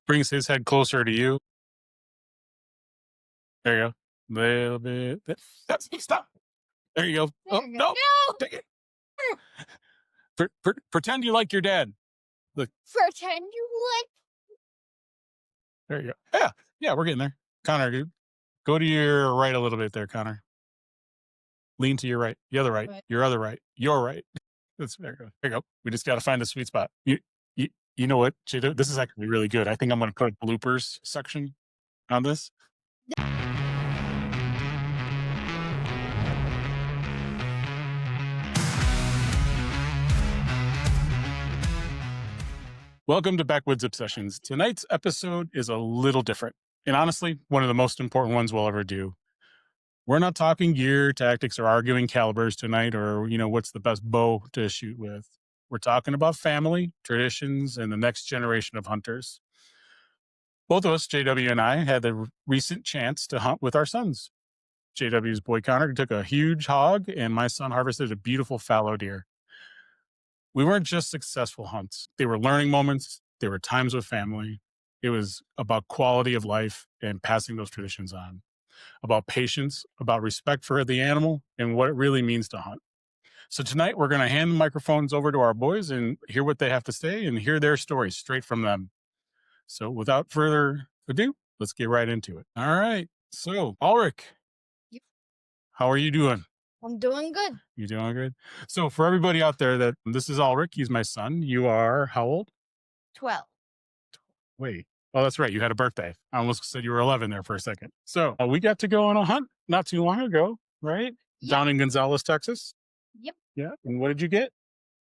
Brings his head closer to you. There you go. Little bit. Stop. There you go. Oh, no. Take it. Pretend you like your dad. Look. Pretend you like. There you go. Yeah. Yeah, we're getting there. Connor, dude. Go to your right a little bit there, Connor. Lean to your right. The other right. Your other right. Your right. There you go. There you go. We just got to find the sweet spot. You know what, Jado? This is actually really good. I think I'm going to put a bloopers section on this. Welcome to Backwoods Obsessions. Tonight's episode is a little different, and honestly, one of the most important ones we'll ever do. We're not talking gear, tactics, or arguing calibers tonight, or, what's the best bow to shoot with. We're talking about family, traditions, and the next generation of hunters. Both of us, JW and I, had the recent chance to hunt with our sons. JW's boy Connor took a huge hog, and my son harvested a beautiful fallow deer. We weren't just successful hunts. They were learning moments. They were times with family. It was about quality of life and passing those traditions on, about patience, about respect for the animal, and what it really means to hunt. So tonight, we're going to hand the microphones over to our boys and hear what they have to say and hear their stories straight from them. So without further ado, let's get right into it. All right. So, Ulrich, Yep. How are you doing? I'm doing good. You doing good? So for everybody out there, this is Ulrich. He's my son. You are how old? 12. Wait. Oh, that's right. You had a birthday. I almost said you were 11 there for a second. So we got to go on a hunt not too long ago, right? Yep. Down in Gonzales, Texas. Yep. Yeah. And what did you get?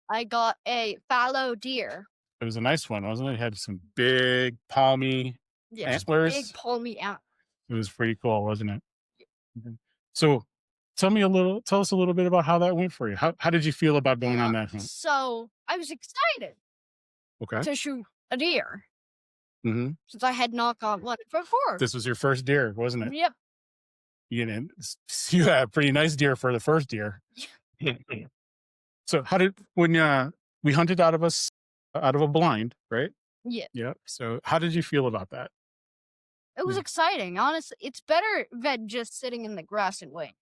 I got a fallow deer. It was a nice one, wasn't it? It had some big palmy antlers. Big palmy antlers. It was pretty cool, wasn't it? Okay. So tell us a little bit about how that went for you. How did you feel about going on that hunt? So I was excited to shoot a deer. Mm-hmm. Since I had not got one before. This was your first deer, wasn't it? Yep. You had a pretty nice deer for the first deer. So when we hunted out of a blind, right? Yeah. Yeah. So how did you feel about that? It was exciting. Honestly, it's better than just sitting in the grass and waiting.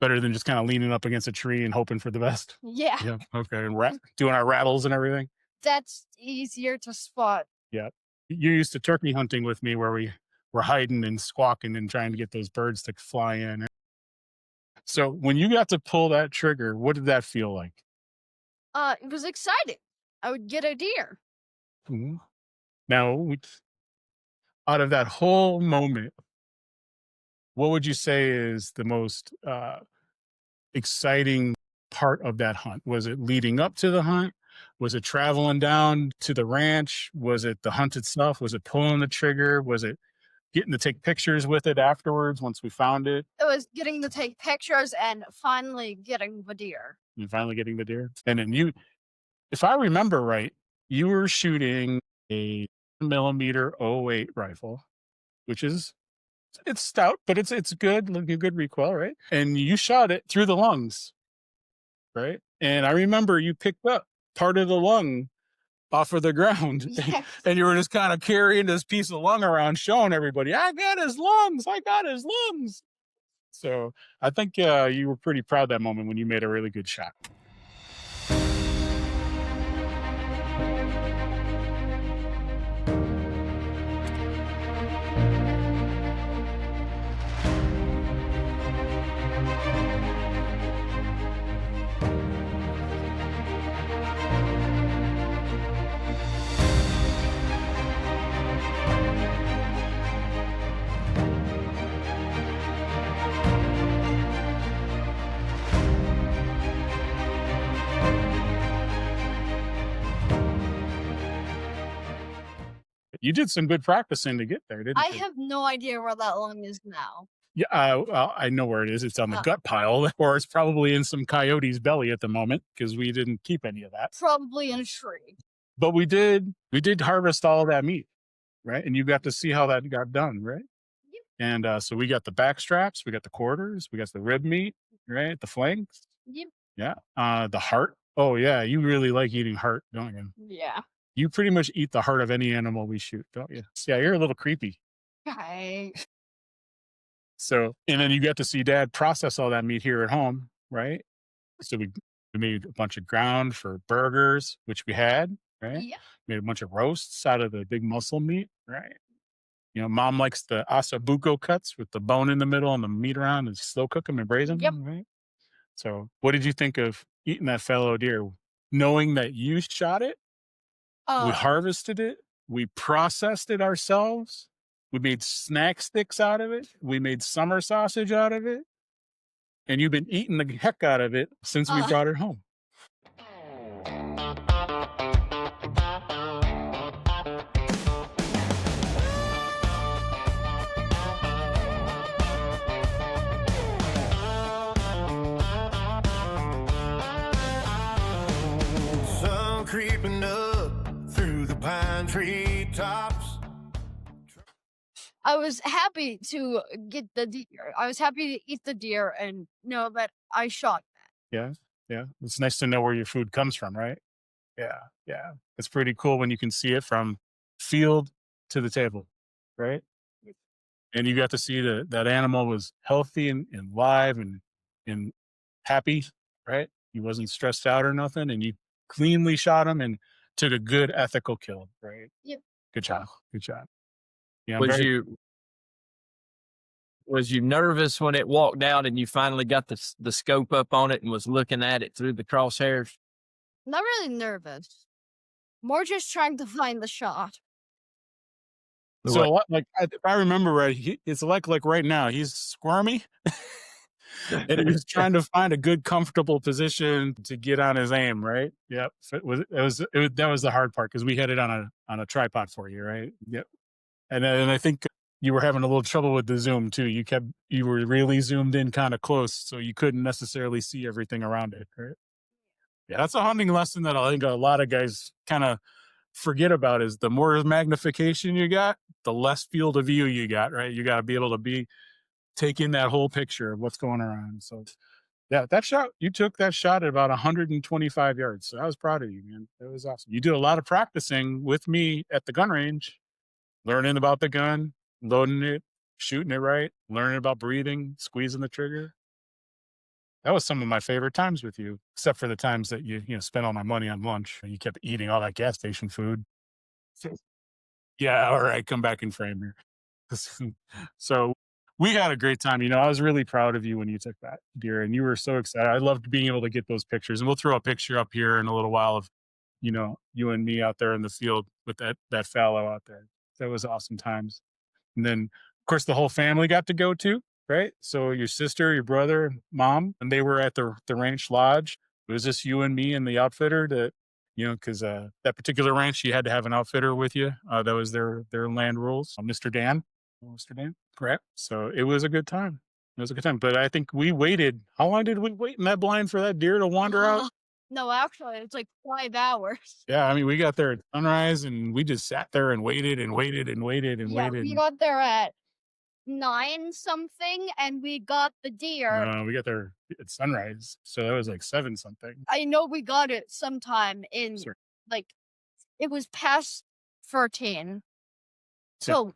Better than just kind of leaning up against a tree and hoping for the best. Yeah. Yeah. Okay. And doing our rattles and everything. That's easier to spot. Yeah. You're used to turkey hunting with me where we were hiding and squawking and trying to get those birds to fly in. So when you got to pull that trigger, what did that feel like? It was exciting. I would get a deer. Mm-hmm. Now, out of that whole moment, what would you say is the most exciting part of that hunt? Was it leading up to the hunt? Was it traveling down to the ranch? Was it the hunt itself? Was it pulling the trigger? Was it getting to take pictures with it afterwards once we found it? It was getting to take pictures and finally getting the deer. And finally getting the deer. And then if I remember right, you were shooting a 1mm 08 rifle, which is, it's stout, but it's good, like a good recoil, right? And you shot it through the lungs, right? And I remember you picked up part of the lung off of the ground. Yes. And you were just kind of carrying this piece of lung around, showing everybody, I got his lungs. So I think you were pretty proud that moment when you made a really good shot. You did some good practicing to get there, didn't you? I have no idea where that lung is now. Yeah, I know where it is. It's on the gut pile, or it's probably in some coyote's belly at the moment because we didn't keep any of that. Probably in a tree. But we did harvest all of that meat, right? And you got to see how that got done, right? Yep. And so we got the back straps, we got the quarters, we got the rib meat, right? The flanks. Yep. Yeah. The heart. Oh yeah, you really like eating heart, don't you? Yeah. You pretty much eat the heart of any animal we shoot, don't you? Yeah, you're a little creepy. Okay. So, and then you get to see dad process all that meat here at home, right? So we made a bunch of ground for burgers, which we had, right? Yeah. Made a bunch of roasts out of the big muscle meat, right? Mom likes the asabuco cuts with the bone in the middle and the meat around and slow cook them and braise Yep. them, right? So, what did you think of eating that fallow deer, knowing that you shot it, we Uh, harvested it, we processed it ourselves, we made snack sticks out of it, we made summer sausage out of it, and you've been eating the heck out of it since we uh, brought it home. Sun creeping up through the pine tree tops. I was happy to get the deer. I was happy to eat the deer and know that I shot Yeah, yeah. It's nice to know where your food comes from, right? Yeah, yeah. It's pretty cool when you can see it from field to the table, right? And you got to see that that animal was healthy and live and happy, right? He wasn't stressed out or nothing, and you cleanly shot him and took a good ethical kill, right? Yep. Good job, good job. Yeah, I'm Was very. you nervous when it walked out and you finally got the scope up on it and was looking at it through the crosshairs? Not really nervous. More just trying to find the shot. So what? Like, if I remember right, it's like right now he's squirmy, and he was trying to find a good, comfortable position to get on his aim. Right? Yep. So that was the hard part because we had it on a tripod for you, right? Yep. And I think you were having a little trouble with the zoom too. You were really zoomed in kind of close, so you couldn't necessarily see everything around it. Right? Yeah, that's a hunting lesson that I think a lot of guys kind of forget about is the more magnification you got, the less field of view you got, right? You got to be able to take in that whole picture of what's going around. So yeah, you took that shot at about 125 yards. So I was proud of you, man. That was awesome. You did a lot of practicing with me at the gun range, learning about the gun, loading it, shooting it right, learning about breathing, squeezing the trigger. That was some of my favorite times with you, except for the times that you spent all my money on lunch. You kept eating all that gas station food. So, yeah, all right, come back in frame here. So we had a great time. I was really proud of you when you took that deer, and you were so excited. I loved being able to get those pictures, and we'll throw a picture up here in a little while of you and me out there in the field with that fallow out there. That was awesome times. And then, of course, the whole family got to go too, right? So your sister, your brother, mom, and they were at the ranch lodge. It was just you and me and the outfitter because that particular ranch, you had to have an outfitter with you. That was their land rules. Mr. Dan, Mr. Dan, correct? So it was a good time. It was a good time. But I think we waited. How long did we wait in that blind for that deer to wander out? No, actually, it's like 5 hours. Yeah, I mean, we got there at sunrise and we just sat there and waited and waited and waited and Yeah, waited. we got there at 9 something and we got the deer. We got there at sunrise, so that was like 7 something. I know we got it sometime in Sure. like it was past 13. Yeah. So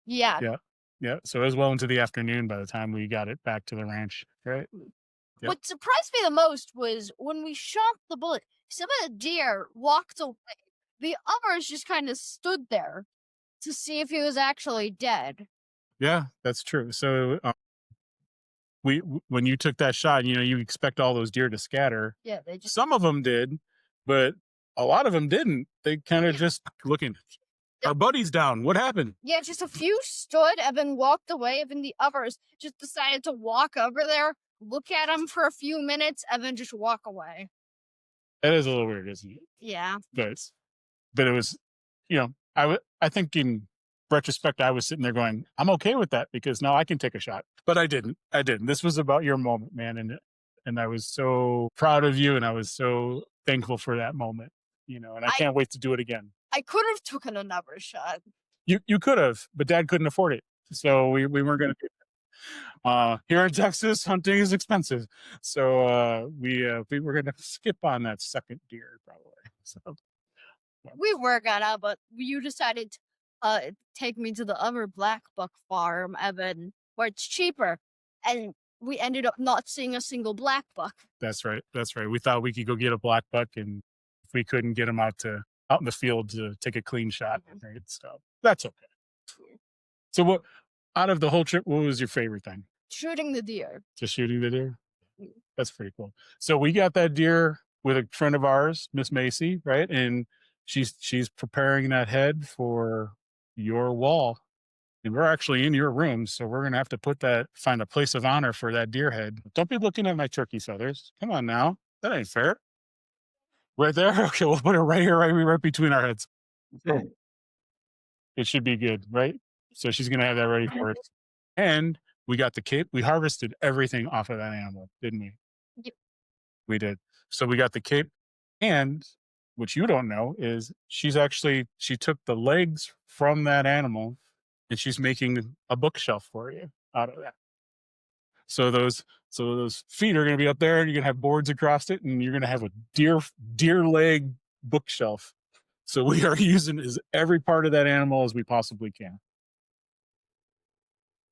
yeah. Yeah, yeah, so it was well into the afternoon by the time we got it back to the ranch, right? Yep. What surprised me the most was when we shot the bullet, some of the deer walked away. The others just kind of stood there to see if he was actually dead. Yeah, that's true. So, when you took that shot, you expect all those deer to scatter. Yeah, they just Some of them did, but a lot of them didn't. They kinda just looking, "Our buddy's down. What happened?" yeah, just a few stood and then walked away, and then the others just decided to walk over there, look at him for a few minutes, and then just walk away. That is a little weird, isn't it? Yeah. But it was, I think in retrospect, I was sitting there going, I'm okay with that because now I can take a shot. But I didn't. I didn't. This was about your moment, man. And I was so proud of you and I was so thankful for that moment, and I I can't wait to do it again. I could have taken another shot. You could have, but dad couldn't afford it. So we weren't gonna do that. Here in Texas, hunting is expensive. So we were gonna skip on that second deer probably. So We were gonna, but you decided to take me to the other black buck farm, Evan, where it's cheaper, and we ended up not seeing a single black buck. That's right. That's right. We thought we could go get a black buck, and if we couldn't get him out in the field to take a clean shot, right? So that's okay. So what out of the whole trip, what was your favorite thing? Shooting the deer. Just shooting the deer? Mm. That's pretty cool. So we got that deer with a friend of ours, Miss Macy, right? And she's preparing that head for your wall. And we're actually in your room, so we're gonna have to find a place of honor for that deer head. Don't be looking at my turkey feathers. Come on now. That ain't fair. Right there? Okay, we'll put it right here, right between our heads. It should be good, right? So she's gonna have that ready for us. And we got the cape. We harvested everything off of that animal, didn't we? Yep. We did. So we got the cape, and what you don't know is she took the legs from that animal, and she's making a bookshelf for you out of that. So those feet are going to be up there, and you're going to have boards across it, and you're going to have a deer leg bookshelf. So we are using every part of that animal as we possibly can.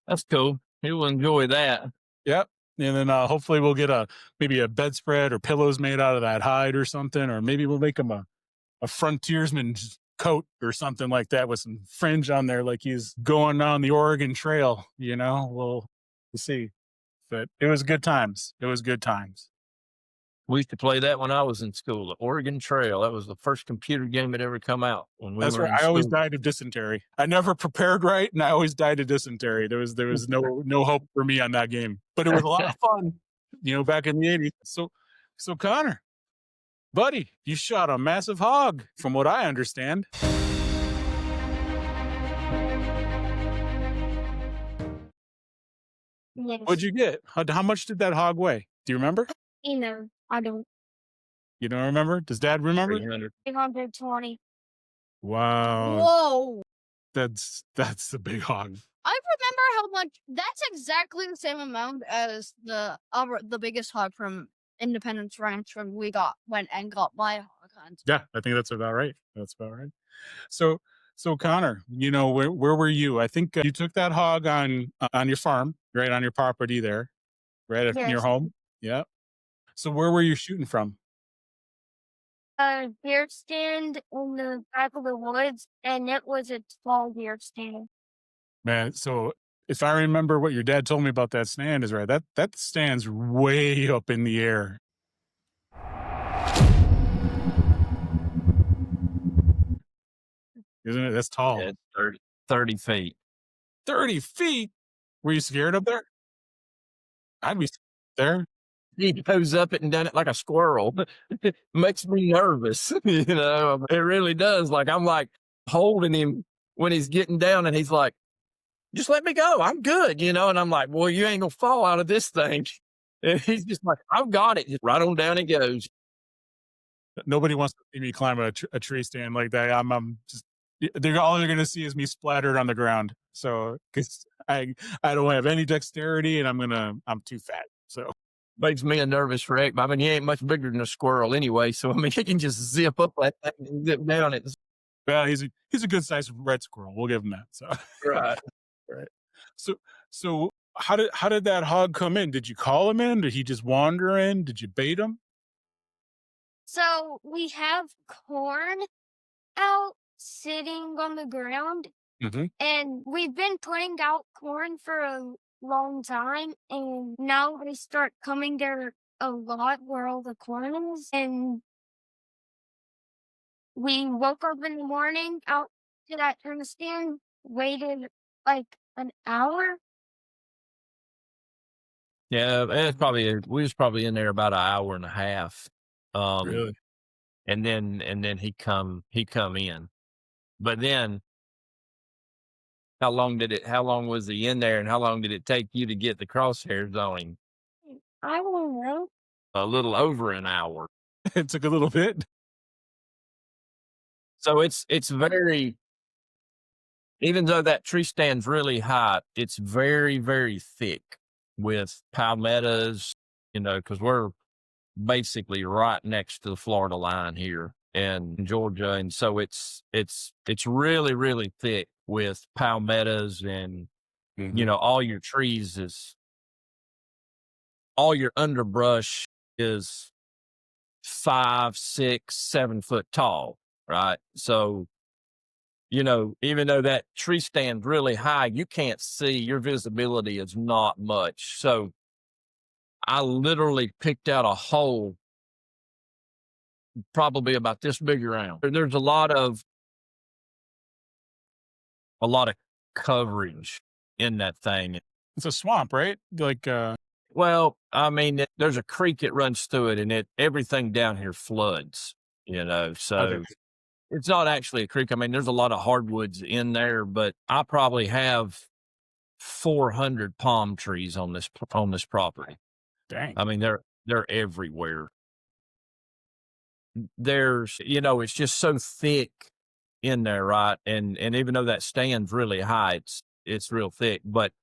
That's cool. He'll enjoy that. Yep. And then hopefully we'll get maybe a bedspread or pillows made out of that hide or something, or maybe we'll make him a frontiersman's coat or something like that with some fringe on there, like he's going on the Oregon Trail. We'll see. But it was good times. It was good times. We used to play that when I was in school, the Oregon Trail. That was the first computer game that ever come out when we That's were right. in I always school. died of dysentery. I never prepared right, and I always died of dysentery. There was no hope for me on that game, but it was a lot of fun. Back in the 80s. So Connor, buddy, you shot a massive hog, from what I understand. Yes. What'd you get? How much did that hog weigh? Do you remember? I don't. You don't remember? Does Dad remember? 300. 320. Wow, Whoa. that's a big hog. I remember how much. That's exactly the same amount as the biggest hog from Independence Ranch when we went and got my hog hunt. Yeah, I think that's about right. That's about right. So Connor, where were you? I think you took that hog on your farm, right on your property there, right in your Yes. home. Yeah. So where were you shooting from? A deer stand in the back of the woods, and it was a small deer stand. Man, so if I remember what your dad told me about that stand is right, that stand's way up in the air. Isn't it? That's tall. Yeah, 30 feet. 30 feet? Were you scared up there? I'd be there. He goes up it and down it like a squirrel. It makes me nervous. It really does. Like I'm like holding him when he's getting down and he's like, just let me go. I'm good, And I'm like, well, you ain't gonna fall out of this thing. And he's just like, I've got it. Just right on down it goes. Nobody wants to see me climb a tree stand like that. I'm just, all they're going to see is me splattered on the ground. So, because I don't have any dexterity and I'm too fat. So, Makes me a nervous wreck. I mean, he ain't much bigger than a squirrel anyway. So, I mean, he can just zip up that thing and zip down it. well, he's a good sized red squirrel. We'll give him that. So, Right. right. So how did that hog come in? Did you call him in? Did he just wander in? Did you bait him? So we have corn out sitting on the ground, Mm-hmm. and we've been putting out corn for a long time, and now they start coming there a lot where all the corn is, and we woke up in the morning out to that turn stand, waited like an hour. Yeah, we was probably in there about an hour and a half. Really? And then he come in. But then how long was he in there and how long did it take you to get the crosshairs on him? I don't know. A little over an hour. It took a little bit. So it's very, even though that tree stand's really high, it's very, very thick with palmettos, because we're basically right next to the Florida line here. in Georgia, and so it's really, really thick with palmettos, and all your trees all your underbrush is 5, 6, 7 foot tall, right? So, even though that tree stands really high, you can't see, your visibility is not much. So I literally picked out a hole probably about this big around. There's a lot of coverage in that thing. It's a swamp, right? Like, Well, I mean, there's a creek that runs through it, and everything down here floods, so okay. it's not actually a creek. I mean, there's a lot of hardwoods in there, but I probably have 400 palm trees on this property. Dang. I mean, they're everywhere. There's, it's just so thick in there, right? And even though that stands really high, it's real thick. But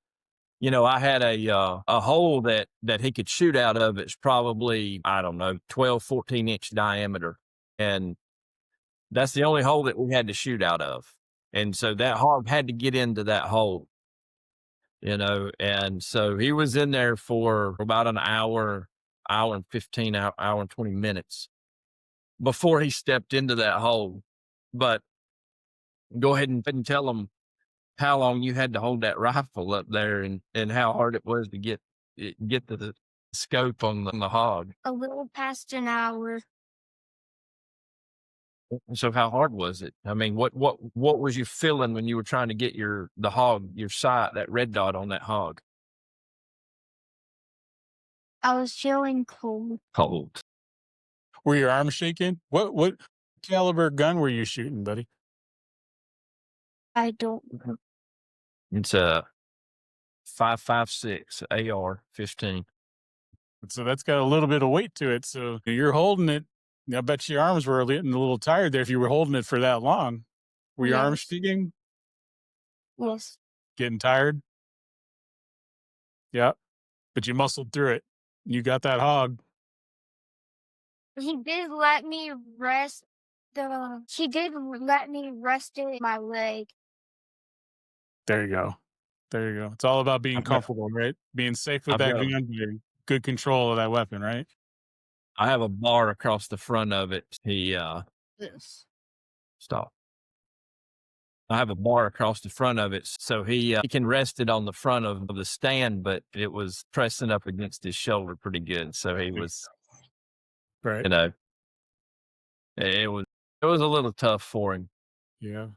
I had a hole that he could shoot out of. It's probably, I don't know, 12, 14-inch diameter, and that's the only hole that we had to shoot out of. And so that hog had to get into that hole, and so he was in there for about an hour and 15, hour and 20 minutes before he stepped into that hole. But go ahead and tell him how long you had to hold that rifle up there, and how hard it was to get the scope on the hog. A little past an hour. So how hard was it? I mean, what was you feeling when you were trying to get the hog, your sight, that red dot on that hog? I was feeling cold. Cold. Were your arms shaking? What caliber gun were you shooting, buddy? I don't know. It's a 5.56 AR-15. So that's got a little bit of weight to it. So you're holding it. I bet your arms were getting a little tired there if you were holding it for that long. Were your arms Yes. shaking? Yes. Getting tired? Yeah. But you muscled through it. You got that hog. He did let me rest it in my leg. There you go. There you go. It's all about being I've got- comfortable, right? Being safe with I've that got 'em. gun, good control of that weapon, right? I have a bar across the front of it. This. Stop. I have a bar across the front of it, so he can rest it on the front of the stand, but it was pressing up against his shoulder pretty good. So he was, Right. it was a little tough for him. Yeah.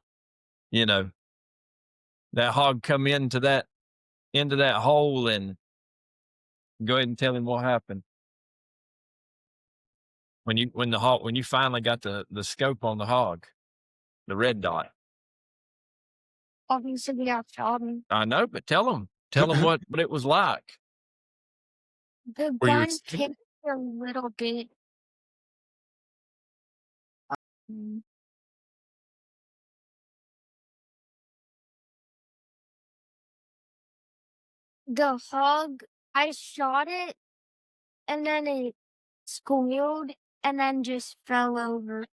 That hog come into that hole, and go ahead and tell him what happened. When you finally got the scope on the hog, the red dot. Obviously, I shot him. I know, but tell him what it was like. The Were you gun ex- kicked a little bit. The hog, I shot it, and then it squealed, and then just fell over.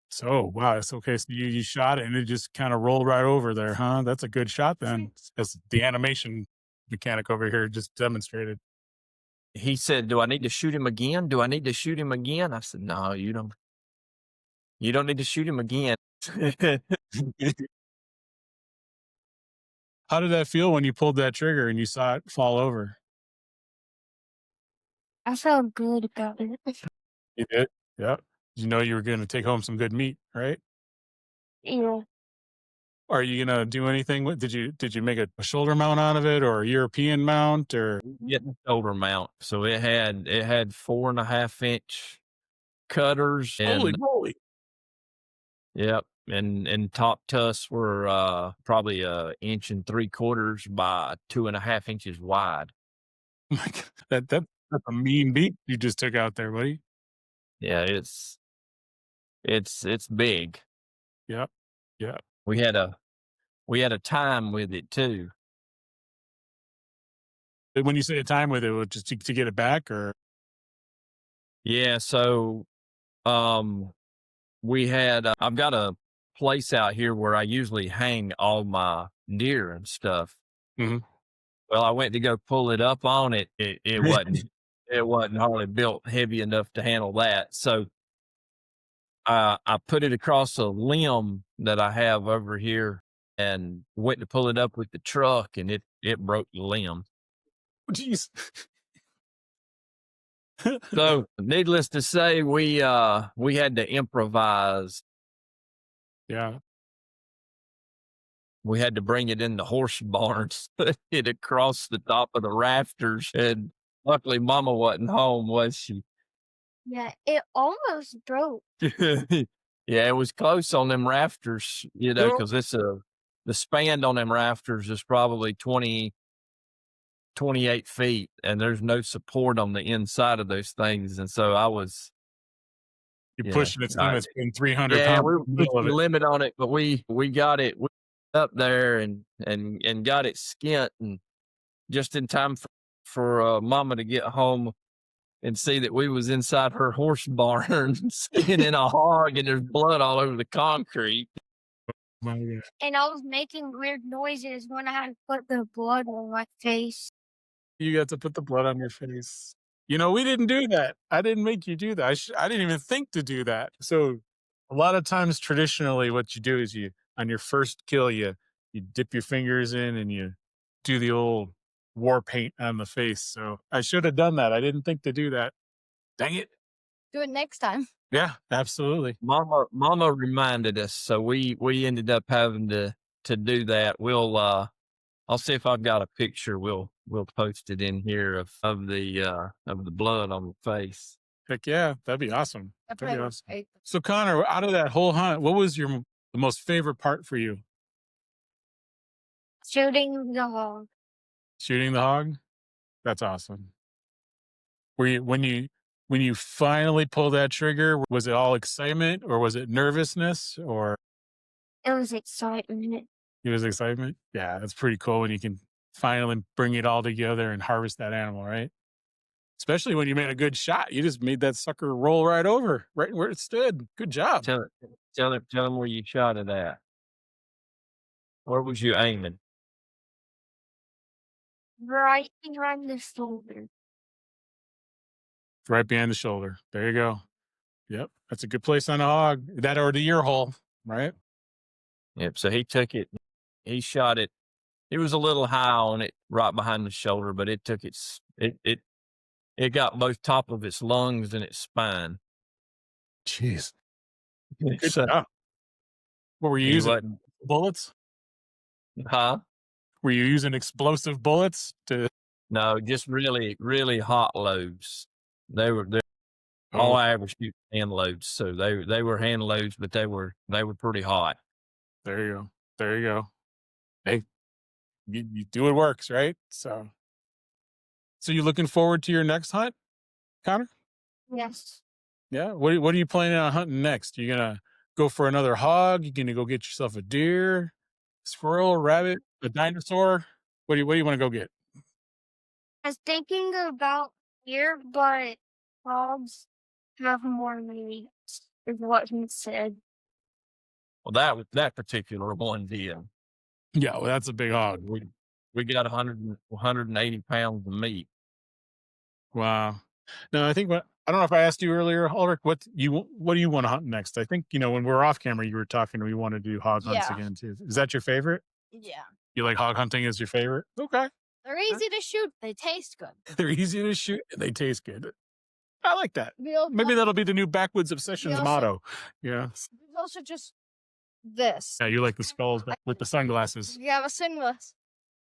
So, wow. It's okay. So you shot it and it just kind of rolled right over there, huh? That's a good shot then. As the animation mechanic over here just demonstrated. He said, "Do I need to shoot him again? Do I need to shoot him again?" I said, "No, you don't. You don't need to shoot him again." How did that feel when you pulled that trigger and you saw it fall over? I felt good about it. You did? Yep. You know you were gonna take home some good meat, right? Yeah. Are you gonna do anything with did you make a shoulder mount out of it or a European mount or Getting a shoulder mount. So it had 4.5 inch cutters holy and moly. yep. And top tusks were probably 1.75 inches by 2.5 inches wide. My God, that's a mean beat you just took out there, buddy. Yeah, it's big. Yep. Yeah. We had a time with it too. When you say a time with it, was just to get it back or Yeah, so we had I've got a place out here where I usually hang all my deer and stuff. Mhm. Well, I went to go pull it up on it. It wasn't hardly built heavy enough to handle that. So I put it across a limb that I have over here and went to pull it up with the truck and it broke the limb. Jeez. So needless to say, we had to improvise. Yeah. We had to bring it in the horse barns, put it across the top of the rafters, and luckily Mama wasn't home, was she? Yeah, it almost broke. Yeah, it was close on them rafters, Well, because the span on them rafters is probably 28 feet, and there's no support on the inside of those things. And so I was, you're yeah, pushing its limits, putting 300 yeah, pounds we in were the middle pushing of the it. limit on it, but we got it up there and got it skint and just in time for Mama to get home and see that we was inside her horse barn skinning a hog and there's blood all over the concrete. My God. And I was making weird noises when I had to put the blood on my face. You got to put the blood on your face. We didn't do that. I didn't make you do that. I didn't even think to do that. So a lot of times traditionally what you do is you on your first kill you dip your fingers in and you do the old war paint on the face. So I should have done that. I didn't think to do that. Dang it. Do it next time. Yeah, absolutely. Mama reminded us, so we ended up having to do that. I'll see if I've got a picture. We'll post it in here of the blood on the face. Heck yeah, that'd be awesome. That That'd be probably awesome. was So Connor, out of that whole hunt, what was the most favorite part for you? shooting the hog. Shooting the hog? That's awesome. Were you when you finally pulled that trigger, was it all excitement or was it nervousness or It was excitement. it was excitement? Yeah, that's pretty cool when you can finally bring it all together and harvest that animal, right? Especially when you made a good shot. You just made that sucker roll right over, right where it stood. Good job. Tell him where you shot it at. Where was you aiming? Right behind the shoulder. Right behind the shoulder. There you go. Yep. That's a good place on a hog. That or the ear hole, right? Yep. So he took it. He shot it. It was a little high on it, right behind the shoulder, but it took it got both top of its lungs and its spine. Jeez. Good So job. What were you he using? wasn't, Bullets? huh? Were you using explosive bullets to No, just really, really hot loads. They're all Oh, I ever shoot hand loads. So they were hand loads, but they were pretty hot. there you go. There you go. Hey, you do what works, right? So you looking forward to your next hunt, Connor? Yes. Yeah. What are you planning on hunting next? You gonna go for another hog? You gonna go get yourself a deer, squirrel, rabbit, a dinosaur? What do you want to go get? I was thinking about here, but hogs have more meat, is what he said. Well, that particular one did. Yeah, well, that's a big hog. We got 180 pounds of meat. Wow. No, I think I don't know if I asked you earlier, Ulrich, what do you want to hunt next? I think, when we're off camera, you were talking, we want to do hog hunts Yeah. again too. Is that your favorite? Yeah. You like hog hunting as your favorite? Okay. They're easy to shoot. They taste good. They're easy to shoot and they taste good. I like that. We also, Maybe that'll be the new Backwoods Obsessions also- motto. Yeah. there's also just this. Yeah, you like the skulls with the sunglasses. We have a singlet.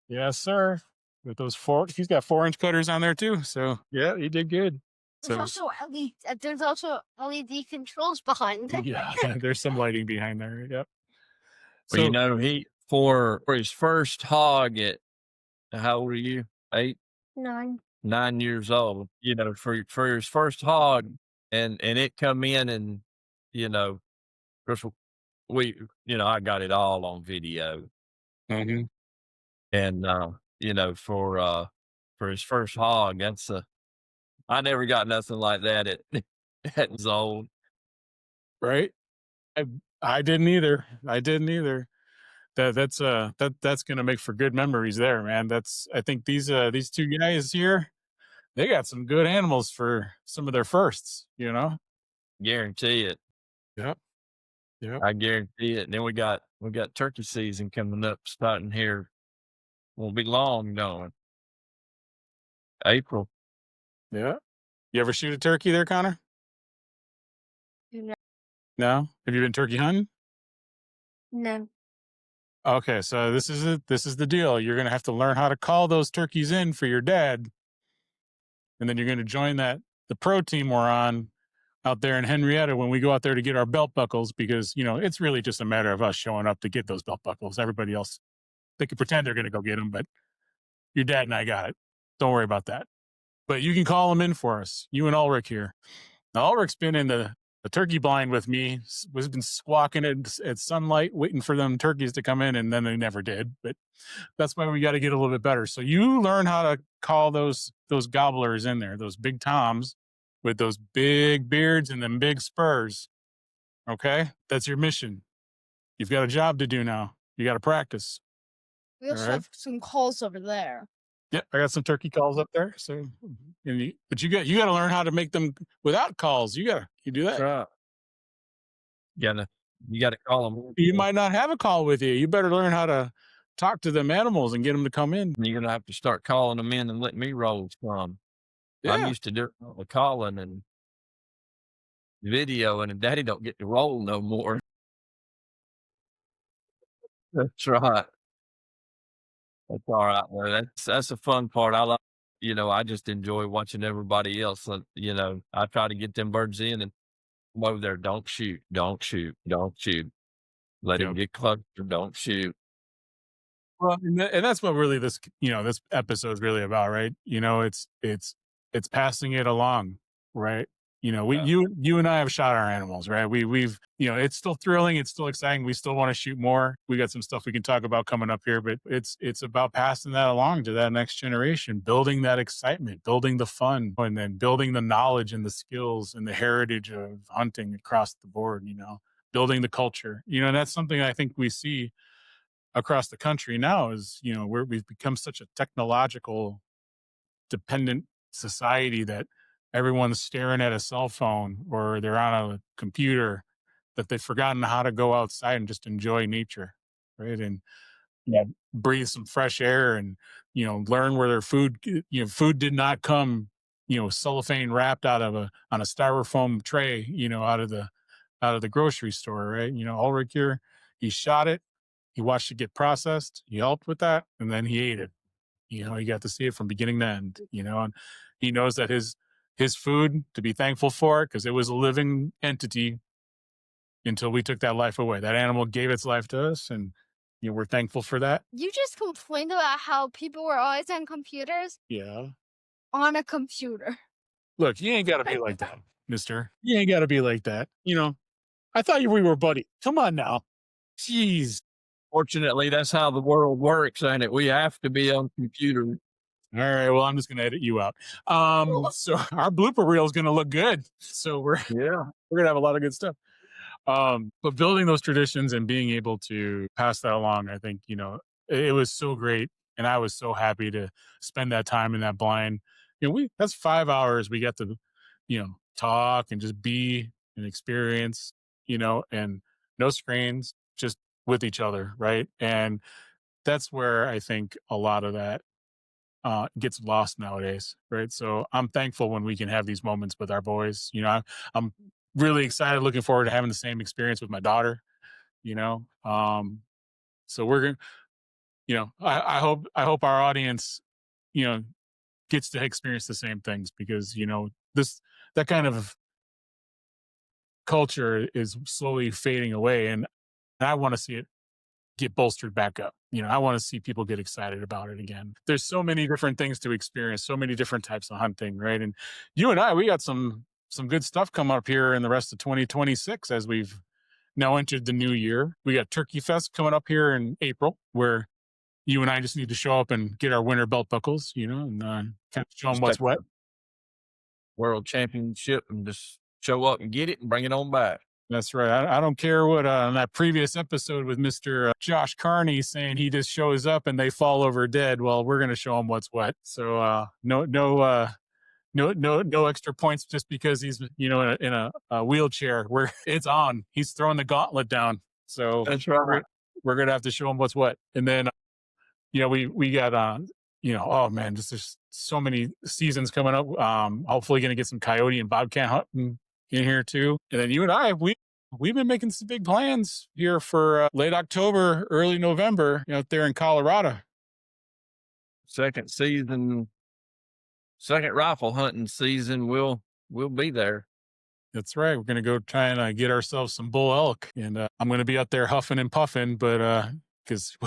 Yes, sir. With those he's got 4-inch cutters on there too. So yeah, he did good. There's So also LED controls behind it. yeah, there's some lighting behind there. Yep. Well, you So know, he for his first hog at how old are you? 8, 9. 9 years old. You know, for his first hog, and it come in, and you know, of course, I got it all on video, mhm. and you know, for his first hog, I never got nothing like that at at his old. Right. I I didn't either. I didn't either. That's gonna make for good memories there, man. I think these two guys here, they got some good animals for some of their firsts, you know? Guarantee it. Yep. Yep. I guarantee it. And then we got turkey season coming up, starting here. Won't be long going. April. Yeah. You ever shoot a turkey there, Connor? No. No? Have you been turkey hunting? No. Okay, so this is the deal. You're gonna have to learn how to call those turkeys in for your dad, and then you're gonna join the pro team we're on out there in Henrietta when we go out there to get our belt buckles, because it's really just a matter of us showing up to get those belt buckles. Everybody else, they can pretend they're gonna go get them, but your dad and I got it. Don't worry about that. But you can call them in for us. You and Ulrich here. Now Ulrich's been in the turkey blind with me. Was been squawking at sunlight, waiting for them turkeys to come in, and then they never did. But that's why we got to get a little bit better. So you learn how to call those gobblers in there, those big toms with those big beards and them big spurs. Okay, that's your mission. You've got a job to do now. You got to practice. We also All right. have some calls over there. Yeah, I got some turkey calls up there. So, but you got to learn how to make them without calls. You do that. That's right. You gotta call them. You might not have a call with you. You better learn how to talk to them animals and get them to come in. You're gonna have to start calling them in and let me roll some. I'm Yeah. used to doing all the calling and video, and Daddy don't get to roll no more. That's right. That's all right, though. That's the fun part. I just enjoy watching everybody else. I try to get them birds in, and I'm over there. Don't shoot. Don't shoot. Don't shoot. Let him Yep. get closer. Don't shoot. Well, and that's what really this episode is really about, right? It's passing it along, right? Yeah. You and I have shot our animals, right? We've it's still thrilling, it's still exciting. We still want to shoot more. We got some stuff we can talk about coming up here, but it's about passing that along to that next generation, building that excitement, building the fun, and then building the knowledge and the skills and the heritage of hunting across the board. Building the culture. And that's something I think we see across the country now is we've become such a technological dependent society that everyone's staring at a cell phone or they're on a computer, that they've forgotten how to go outside and just enjoy nature, right? And breathe some fresh air and learn where their food did not come cellophane wrapped on a styrofoam tray out of the grocery store, right? Ulrich here, he shot it, he watched it get processed, he helped with that, and then he ate it. He got to see it from beginning to end, and he knows that his food, to be thankful for it, because it was a living entity until we took that life away. That animal gave its life to us, and we're thankful for that. You just complained about how people were always on computers. Yeah. On a computer. Look, you ain't got to be like that, mister. You ain't got to be like that. I thought we were buddy. Come on now. Jeez. Fortunately, that's how the world works, ain't it? We have to be on computer. All right. Well, I'm just going to edit you out. So our blooper reel is going to look good. So we're going to have a lot of good stuff. But building those traditions and being able to pass that along, I think, it was so great. And I was so happy to spend that time in that blind. That's 5 hours we got to, talk and just be and experience, and no screens, just with each other. Right. And that's where I think a lot of that gets lost nowadays, right? So I'm thankful when we can have these moments with our boys. I'm really excited, looking forward to having the same experience with my daughter. You know, so we're gonna, I hope our audience, you know, gets to experience the same things because this that kind of culture is slowly fading away, and I want to see it get bolstered back up. I want to see people get excited about it again. There's so many different things to experience, so many different types of hunting, right? And you and I, we got some good stuff coming up here in the rest of 2026 as we've now entered the new year. We got Turkey Fest coming up here in April, where you and I just need to show up and get our winter belt buckles, and kind of show them Just what's take what. the world championship and just show up and get it and bring it on back. That's right. I don't care what on that previous episode with Mr. Josh Carney saying he just shows up and they fall over dead. Well, we're going to show him what's what. So no extra points just because he's in a wheelchair where it's on. He's throwing the gauntlet down. So That's right. we're going to have to show him what's what. And then we got oh man, there's so many seasons coming up. Hopefully going to get some coyote and bobcat hunting in here too. And then you and I, we've been making some big plans here for late October, early November, out there in Colorado. Second rifle hunting season, we'll be there. That's right. We're going to go try and get ourselves some bull elk. And I'm going to be out there huffing and puffing, but because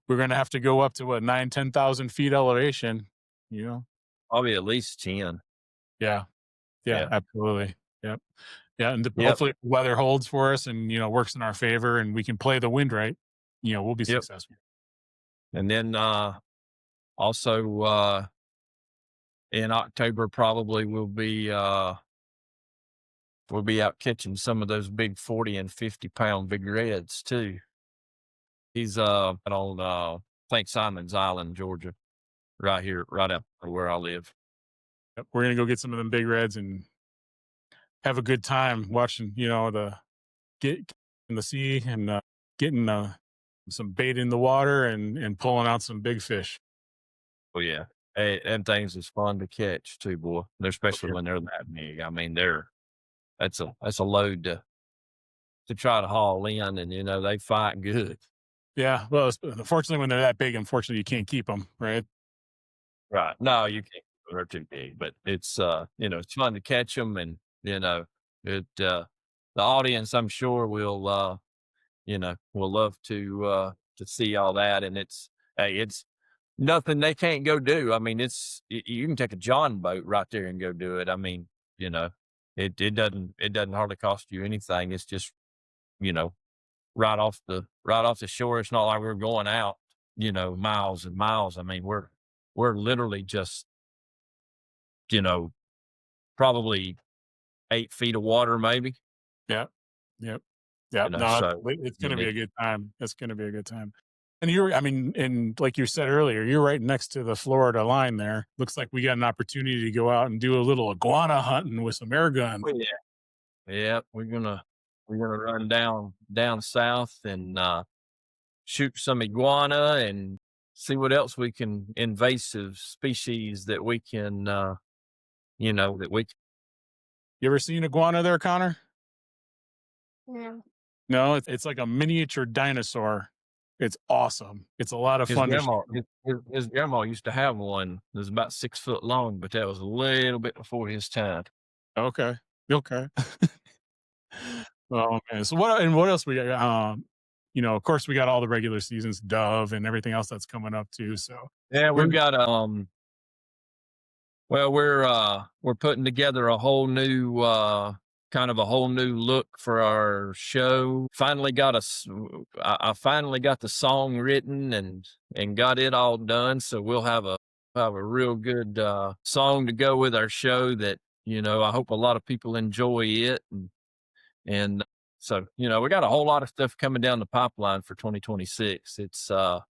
we're going to have to go up to 10,000 feet elevation, Probably at least 10. Yeah, Yeah. absolutely. Yep. Yeah. And Yep. hopefully the weather holds for us and, works in our favor and we can play the wind right. We'll be Yep. successful. And then also in October, probably we'll be out catching some of those big 40 and 50 pound big reds too. He's on St. Simon's Island, Georgia, right here, right up where I live. Yep. We're going to go get some of them big reds and have a good time watching, get in the sea and getting some bait in the water and pulling out some big fish. Oh yeah. Hey, and things is fun to catch too, boy. Especially when they're that big. I mean, that's a load to try to haul in, and they fight good. Yeah. Well, unfortunately, when they're that big, unfortunately, you can't keep them, right? Right. No, you can't. They're too big, but it's it's fun to catch them, and the audience, I'm sure, will love to see all that, and it's nothing they can't go do. I mean, you can take a John boat right there and go do it. I mean, it doesn't hardly cost you anything. It's just right off the shore. It's not like we're going out miles and miles. I mean, we're literally just probably 8 feet of water, maybe. Yeah. Yep. Yeah. No, So it's going to be a good time. It's going to be a good time. And and like you said earlier, you're right next to the Florida line there. Looks like we got an opportunity to go out and do a little iguana hunting with some air guns. Oh, yeah. Yeah, we're gonna run down south and shoot some iguana and see what else we can invasive species that we can that we. You ever seen iguana there, Connor? Yeah. No, it's like a miniature dinosaur. It's awesome. It's a lot of fun. His grandma used to have one that was about 6 foot long, but that was a little bit before his time. Okay. Oh man. So what else we got? Of course we got all the regular seasons, dove and everything else that's coming up too. So Yeah, we've got well, we're putting together a whole new kind of a whole new look for our show. I finally got the song written and got it all done. So we'll have a real good song to go with our show that, I hope a lot of people enjoy it. And so, we got a whole lot of stuff coming down the pipeline for 2026. It's yeah,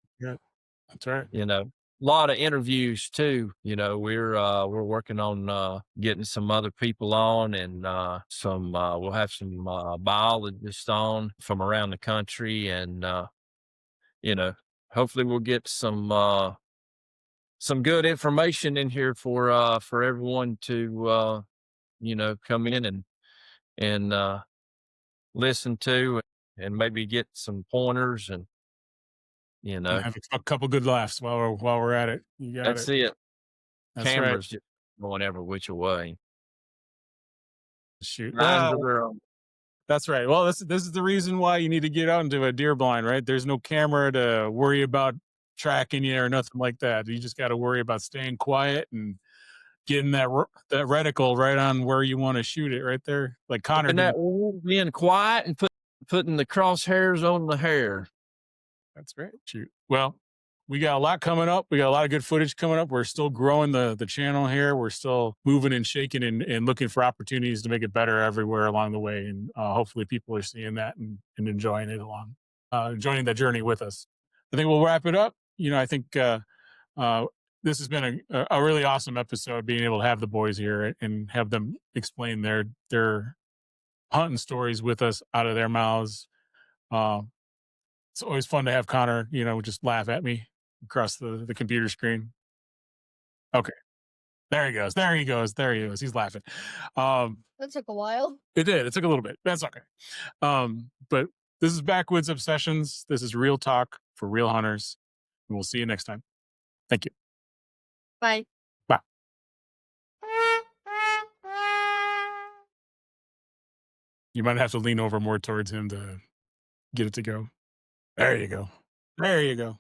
that's right. a lot of interviews too. We're working on getting some other people on, and we'll have some biologists on from around the country, and hopefully we'll get some good information in here for everyone to come in and listen to, and maybe get some pointers, and And have a couple good laughs while we're at it. You got that's it. it. That's right. Cameras just going every which way. Shoot. Lines of their own. That's right. Well, this is the reason why you need to get out into a deer blind, right? There's no camera to worry about tracking you or nothing like that. You just got to worry about staying quiet and getting that reticle right on where you want to shoot it, right there. Like Connor And did. that being quiet and putting the crosshairs on the hair. That's right. Shoot. Well, we got a lot coming up. We got a lot of good footage coming up. We're still growing the channel here. We're still moving and shaking and looking for opportunities to make it better everywhere along the way. And hopefully people are seeing that and enjoying it joining that journey with us. I think we'll wrap it up. I think this has been a really awesome episode, being able to have the boys here and have them explain their hunting stories with us out of their mouths. It's always fun to have Connor, just laugh at me across the computer screen. Okay. There he goes. He's laughing. That took a while. It did. It took a little bit. That's okay. But this is Backwoods Obsessions. This is real talk for real hunters. And we'll see you next time. Thank you. Bye. Bye. You might have to lean over more towards him to get it to go. There you go. There you go.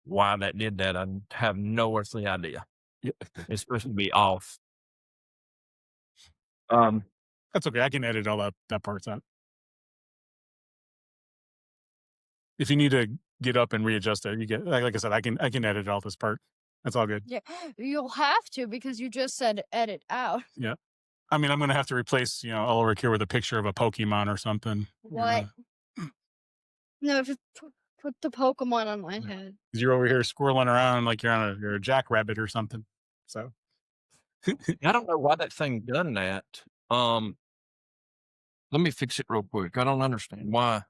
Why that did that, I have no earthly idea. Yeah. It's supposed to be off. That's okay. I can edit all that part out. If you need to get up and readjust it, you get like I said, I can edit all this part. That's all good. Yeah, you'll have to, because you just said edit out. Yeah. I mean, I'm gonna have to replace, all over here with a picture of a Pokemon or something. What? No, just put the Pokemon on my head. You're over here squirreling around like you're a jackrabbit or something. So I don't know why that thing done that. Let me fix it real quick. I don't understand why.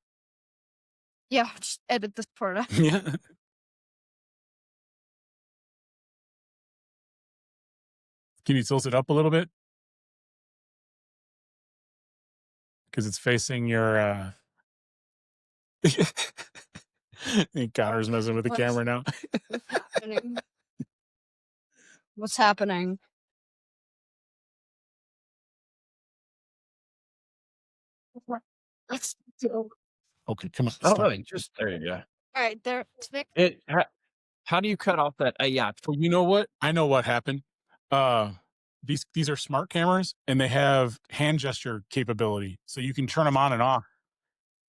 Yeah, just edit this part out. yeah. Can you tilt it up a little bit? Because it's facing your I think Connor's messing with the camera now. happening? What's happening? Let's do. Okay, come on. Oh, stop. just there you go. All right, there. It's fixed. How do you cut off that AI? Well, you know what? I know what happened. These are smart cameras, and they have hand gesture capability, so you can turn them on and off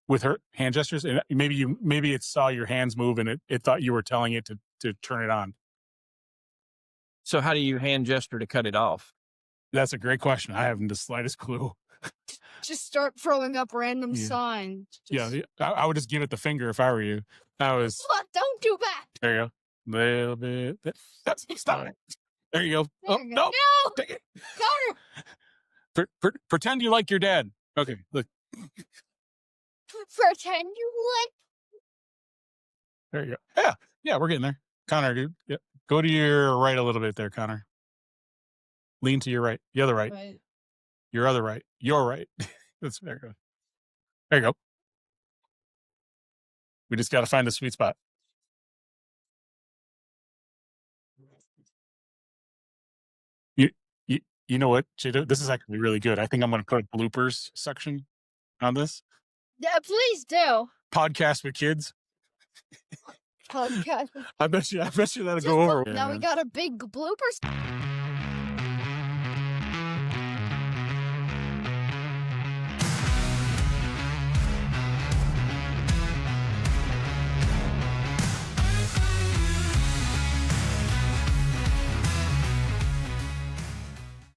with her hand gestures. And maybe it saw your hands move, and it thought you were telling it to turn it on. So how do you hand gesture to cut it off? That's a great question. I haven't the slightest clue. Just start throwing up random Yeah. signs. Yeah, I would just give it the finger if I were you. What? Don't do that. There you go. Little bit. Stop. There you go. There Oh, you go. no. No, Take it. Connor. Pretend you like your dad. Okay, look. Pretend you like. There you go. Yeah, we're getting there. Connor, dude. Yeah. Go to your right a little bit there, Connor. Lean to your right. The other right. Right. Your other right. Your right. That's there you go. There you go. We just got to find the sweet spot. You know what, Jada? This is actually really good. I think I'm going to put a bloopers section on this Yeah, please do. podcast with kids. Podcast. I bet you that'll Just go over. now we got a big bloopers.